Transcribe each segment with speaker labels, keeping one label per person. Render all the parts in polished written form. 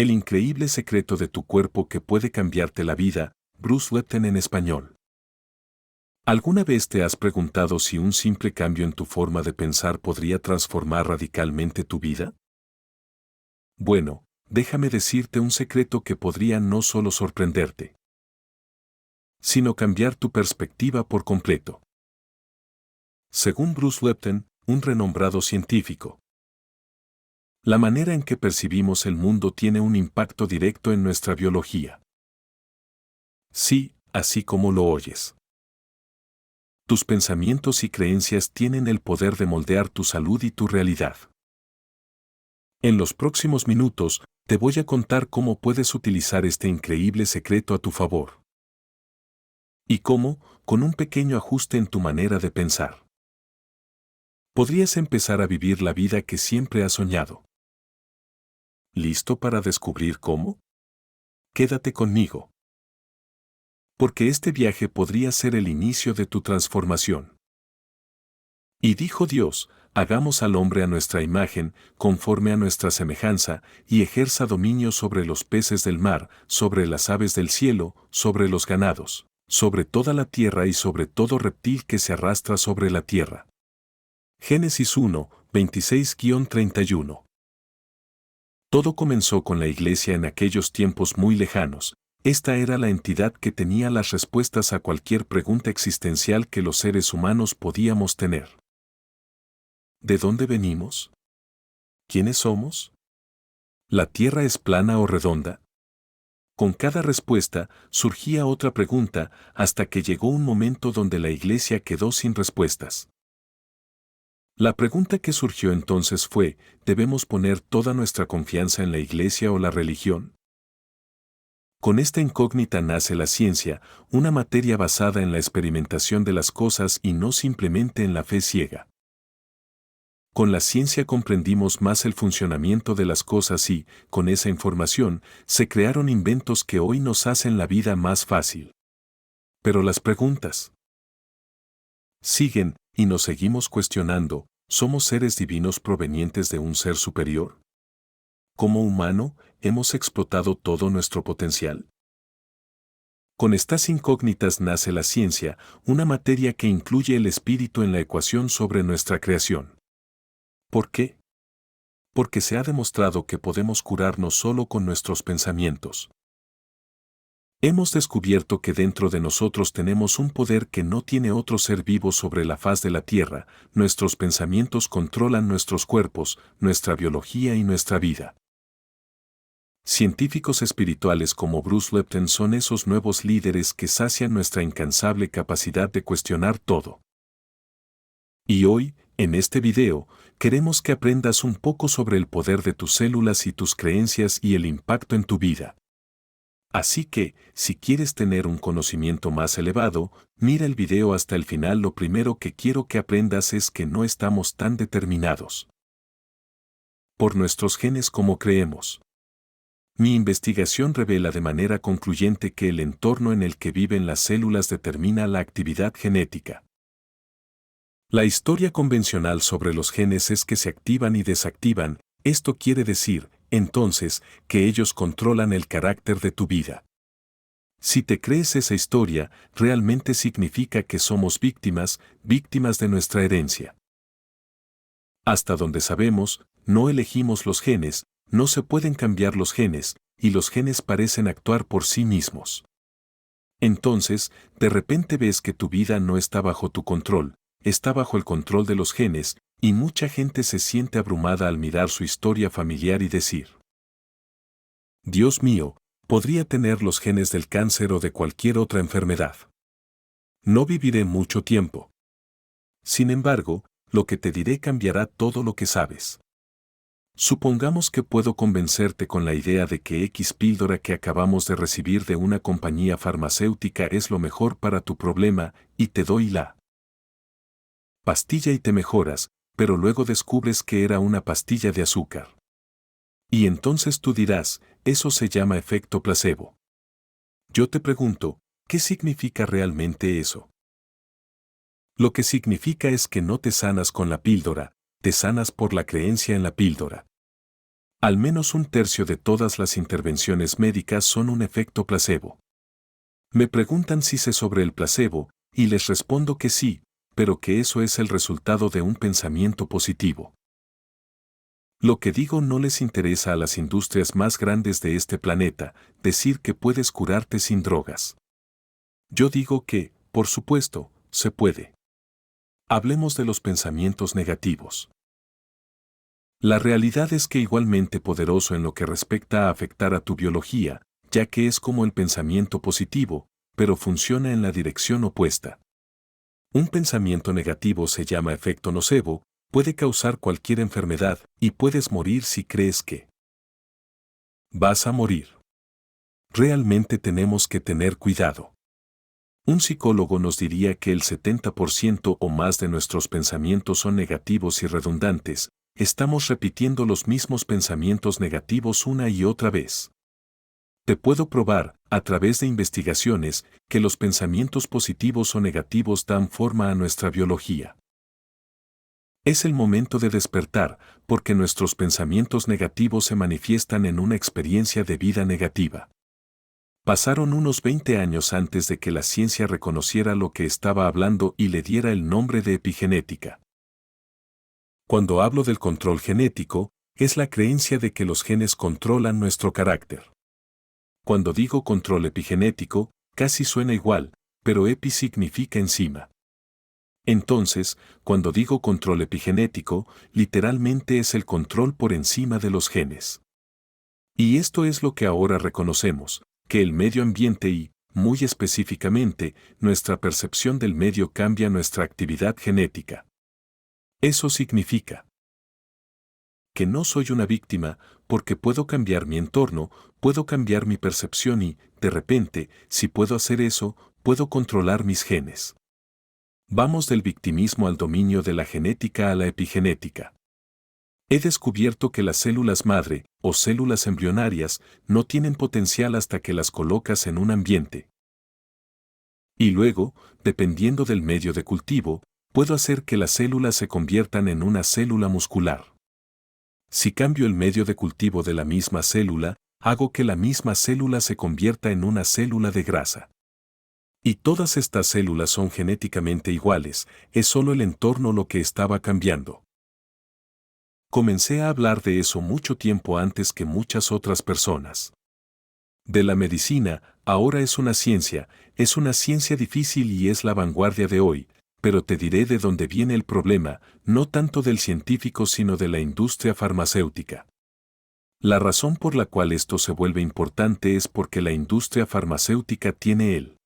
Speaker 1: El increíble secreto de tu cuerpo que puede cambiarte la vida, Bruce Lipton en español. ¿Alguna vez te has preguntado si un simple cambio en tu forma de pensar podría transformar radicalmente tu vida? Bueno, déjame decirte un secreto que podría no solo sorprenderte, sino cambiar tu perspectiva por completo. Según Bruce Lipton, un renombrado científico, la manera en que percibimos el mundo tiene un impacto directo en nuestra biología. Sí, así como lo oyes. Tus pensamientos y creencias tienen el poder de moldear tu salud y tu realidad. En los próximos minutos, te voy a contar cómo puedes utilizar este increíble secreto a tu favor. Y cómo, con un pequeño ajuste en tu manera de pensar, podrías empezar a vivir la vida que siempre has soñado. ¿Listo para descubrir cómo? Quédate conmigo, porque este viaje podría ser el inicio de tu transformación. Y dijo Dios, hagamos al hombre a nuestra imagen, conforme a nuestra semejanza, y ejerza dominio sobre los peces del mar, sobre las aves del cielo, sobre los ganados, sobre toda la tierra y sobre todo reptil que se arrastra sobre la tierra. Génesis 1, 26-31. Todo comenzó con la iglesia en aquellos tiempos muy lejanos. Esta era la entidad que tenía las respuestas a cualquier pregunta existencial que los seres humanos podíamos tener. ¿De dónde venimos? ¿Quiénes somos? ¿La Tierra es plana o redonda? Con cada respuesta surgía otra pregunta hasta que llegó un momento donde la iglesia quedó sin respuestas. La pregunta que surgió entonces fue, ¿debemos poner toda nuestra confianza en la iglesia o la religión? Con esta incógnita nace la ciencia, una materia basada en la experimentación de las cosas y no simplemente en la fe ciega. Con la ciencia comprendimos más el funcionamiento de las cosas y, con esa información, se crearon inventos que hoy nos hacen la vida más fácil. Pero las preguntas siguen, y nos seguimos cuestionando, ¿somos seres divinos provenientes de un ser superior? ¿Como humano, hemos explotado todo nuestro potencial? Con estas incógnitas nace la ciencia, una materia que incluye el espíritu en la ecuación sobre nuestra creación. ¿Por qué? Porque se ha demostrado que podemos curarnos solo con nuestros pensamientos. Hemos descubierto que dentro de nosotros tenemos un poder que no tiene otro ser vivo sobre la faz de la Tierra. Nuestros pensamientos controlan nuestros cuerpos, nuestra biología y nuestra vida. Científicos espirituales como Bruce Lipton son esos nuevos líderes que sacian nuestra incansable capacidad de cuestionar todo. Y hoy, en este video, queremos que aprendas un poco sobre el poder de tus células y tus creencias y el impacto en tu vida. Así que, si quieres tener un conocimiento más elevado, mira el video hasta el final. Lo primero que quiero que aprendas es que no estamos tan determinados por nuestros genes como creemos. Mi investigación revela de manera concluyente que el entorno en el que viven las células determina la actividad genética. La historia convencional sobre los genes es que se activan y desactivan. Esto quiere decir, entonces, que ellos controlan el carácter de tu vida. Si te crees esa historia, realmente significa que somos víctimas de nuestra herencia. Hasta donde sabemos, no elegimos los genes, no se pueden cambiar los genes, y los genes parecen actuar por sí mismos. Entonces, de repente ves que tu vida no está bajo tu control, está bajo el control de los genes, y mucha gente se siente abrumada al mirar su historia familiar y decir: Dios mío, podría tener los genes del cáncer o de cualquier otra enfermedad. No viviré mucho tiempo. Sin embargo, lo que te diré cambiará todo lo que sabes. Supongamos que puedo convencerte con la idea de que X píldora que acabamos de recibir de una compañía farmacéutica es lo mejor para tu problema, y te doy la pastilla y te mejoras, pero luego descubres que era una pastilla de azúcar. Y entonces tú dirás, eso se llama efecto placebo. Yo te pregunto, ¿qué significa realmente eso? Lo que significa es que no te sanas con la píldora, te sanas por la creencia en la píldora. Al menos un tercio de todas las intervenciones médicas son un efecto placebo. Me preguntan si sé sobre el placebo, y les respondo que sí, pero que eso es el resultado de un pensamiento positivo. Lo que digo no les interesa a las industrias más grandes de este planeta, decir que puedes curarte sin drogas. Yo digo que, por supuesto, se puede. Hablemos de los pensamientos negativos. La realidad es que igualmente poderoso en lo que respecta a afectar a tu biología, ya que es como el pensamiento positivo, pero funciona en la dirección opuesta. Un pensamiento negativo se llama efecto nocebo, puede causar cualquier enfermedad y puedes morir si crees que vas a morir. Realmente tenemos que tener cuidado. Un psicólogo nos diría que el 70% o más de nuestros pensamientos son negativos y redundantes, estamos repitiendo los mismos pensamientos negativos una y otra vez. Te puedo probar, a través de investigaciones, que los pensamientos positivos o negativos dan forma a nuestra biología. Es el momento de despertar, porque nuestros pensamientos negativos se manifiestan en una experiencia de vida negativa. Pasaron unos 20 años antes de que la ciencia reconociera lo que estaba hablando y le diera el nombre de epigenética. Cuando hablo del control genético, es la creencia de que los genes controlan nuestro carácter. Cuando digo control epigenético, casi suena igual, pero epi significa encima. Entonces, cuando digo control epigenético, literalmente es el control por encima de los genes. Y esto es lo que ahora reconocemos, que el medio ambiente y, muy específicamente, nuestra percepción del medio cambia nuestra actividad genética. Eso significa que no soy una víctima, porque puedo cambiar mi entorno, puedo cambiar mi percepción y, de repente, si puedo hacer eso, puedo controlar mis genes. Vamos del victimismo al dominio de la genética a la epigenética. He descubierto que las células madre, o células embrionarias, no tienen potencial hasta que las colocas en un ambiente. Y luego, dependiendo del medio de cultivo, puedo hacer que las células se conviertan en una célula muscular. Si cambio el medio de cultivo de la misma célula, hago que la misma célula se convierta en una célula de grasa. Y todas estas células son genéticamente iguales, es solo el entorno lo que estaba cambiando. Comencé a hablar de eso mucho tiempo antes que muchas otras personas. De la medicina, ahora es una ciencia difícil y es la vanguardia de hoy, pero te diré de dónde viene el problema, no tanto del científico sino de la industria farmacéutica. La razón por la cual esto se vuelve importante es porque la industria farmacéutica tiene el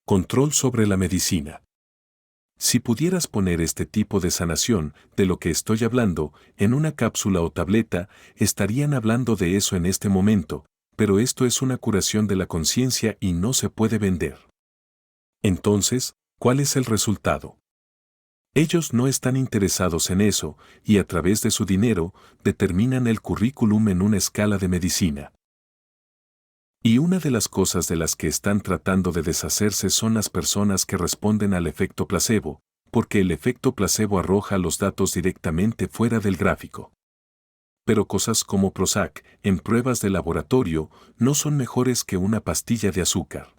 Speaker 1: control sobre la medicina. Si pudieras poner este tipo de sanación, de lo que estoy hablando, en una cápsula o tableta, estarían hablando de eso en este momento, pero esto es una curación de la conciencia y no se puede vender. Entonces, ¿cuál es el resultado? Ellos no están interesados en eso, y a través de su dinero, determinan el currículum en una escala de medicina. Y una de las cosas de las que están tratando de deshacerse son las personas que responden al efecto placebo, porque el efecto placebo arroja los datos directamente fuera del gráfico. Pero cosas como Prozac, en pruebas de laboratorio, no son mejores que una pastilla de azúcar.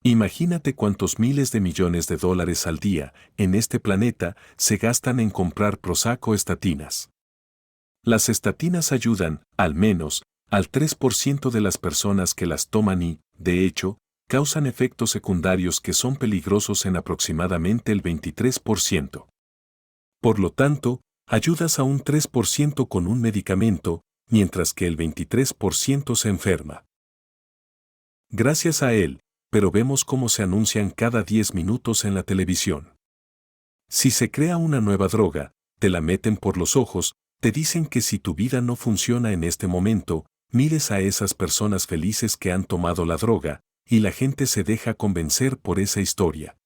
Speaker 1: Imagínate cuántos miles de millones de dólares al día, en este planeta, se gastan en comprar Prozac o estatinas. Las estatinas ayudan, al menos, al 3% de las personas que las toman y, de hecho, causan efectos secundarios que son peligrosos en aproximadamente el 23%. Por lo tanto, ayudas a un 3% con un medicamento, mientras que el 23% se enferma. Gracias a él, pero vemos cómo se anuncian cada 10 minutos en la televisión. Si se crea una nueva droga, te la meten por los ojos, te dicen que si tu vida no funciona en este momento, mires a esas personas felices que han tomado la droga, y la gente se deja convencer por esa historia.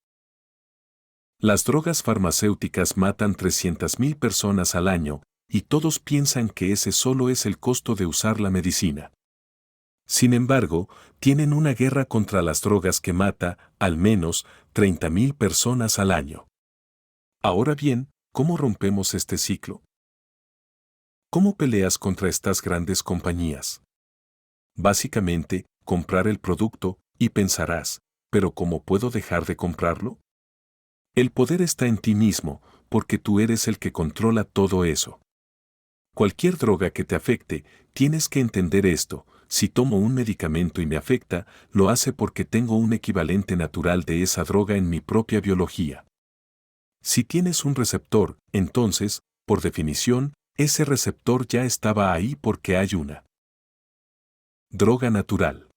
Speaker 1: Las drogas farmacéuticas matan 300.000 personas al año, y todos piensan que ese solo es el costo de usar la medicina. Sin embargo, tienen una guerra contra las drogas que mata, al menos, 30.000 personas al año. Ahora bien, ¿cómo rompemos este ciclo? ¿Cómo peleas contra estas grandes compañías? Básicamente, comprar el producto, y pensarás, ¿pero cómo puedo dejar de comprarlo? El poder está en ti mismo, porque tú eres el que controla todo eso. Cualquier droga que te afecte, tienes que entender esto: si tomo un medicamento y me afecta, lo hace porque tengo un equivalente natural de esa droga en mi propia biología. Si tienes un receptor, entonces, por definición, ese receptor ya estaba ahí porque hay una droga natural.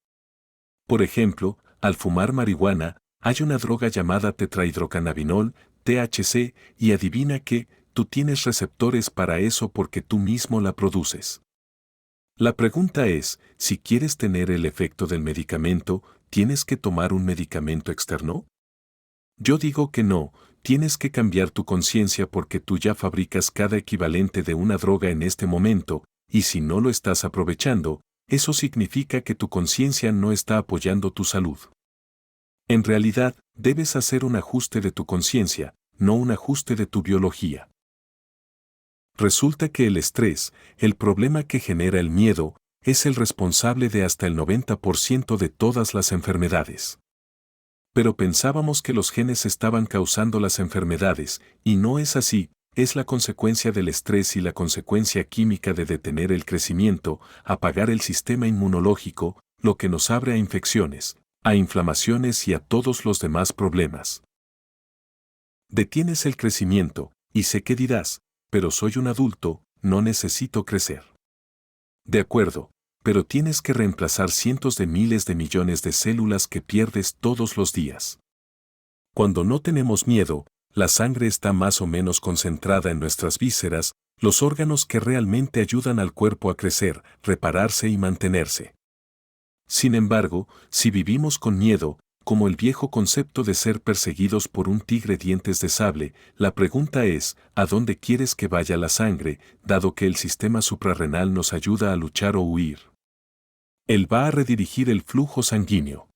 Speaker 1: Por ejemplo, al fumar marihuana, hay una droga llamada tetrahidrocannabinol, THC, y adivina qué, tú tienes receptores para eso porque tú mismo la produces. La pregunta es, si quieres tener el efecto del medicamento, ¿tienes que tomar un medicamento externo? Yo digo que no, tienes que cambiar tu conciencia porque tú ya fabricas cada equivalente de una droga en este momento, y si no lo estás aprovechando, eso significa que tu conciencia no está apoyando tu salud. En realidad, debes hacer un ajuste de tu conciencia, no un ajuste de tu biología. Resulta que el estrés, el problema que genera el miedo, es el responsable de hasta el 90% de todas las enfermedades. Pero pensábamos que los genes estaban causando las enfermedades, y no es así. Es la consecuencia del estrés y la consecuencia química de detener el crecimiento, apagar el sistema inmunológico, lo que nos abre a infecciones, a inflamaciones y a todos los demás problemas. Detienes el crecimiento, y sé que dirás, pero soy un adulto, no necesito crecer. De acuerdo, pero tienes que reemplazar cientos de miles de millones de células que pierdes todos los días. Cuando no tenemos miedo, la sangre está más o menos concentrada en nuestras vísceras, los órganos que realmente ayudan al cuerpo a crecer, repararse y mantenerse. Sin embargo, si vivimos con miedo, como el viejo concepto de ser perseguidos por un tigre dientes de sable, la pregunta es, ¿a dónde quieres que vaya la sangre, dado que el sistema suprarrenal nos ayuda a luchar o huir? Él va a redirigir el flujo sanguíneo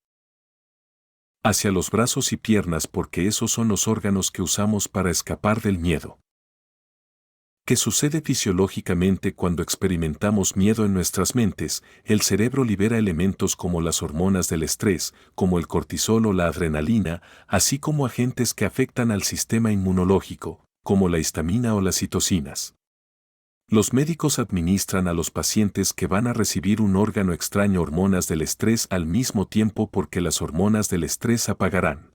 Speaker 1: hacia los brazos y piernas porque esos son los órganos que usamos para escapar del miedo. ¿Qué sucede fisiológicamente cuando experimentamos miedo en nuestras mentes? El cerebro libera elementos como las hormonas del estrés, como el cortisol o la adrenalina, así como agentes que afectan al sistema inmunológico, como la histamina o las citocinas. Los médicos administran a los pacientes que van a recibir un órgano extraño hormonas del estrés al mismo tiempo porque las hormonas del estrés apagarán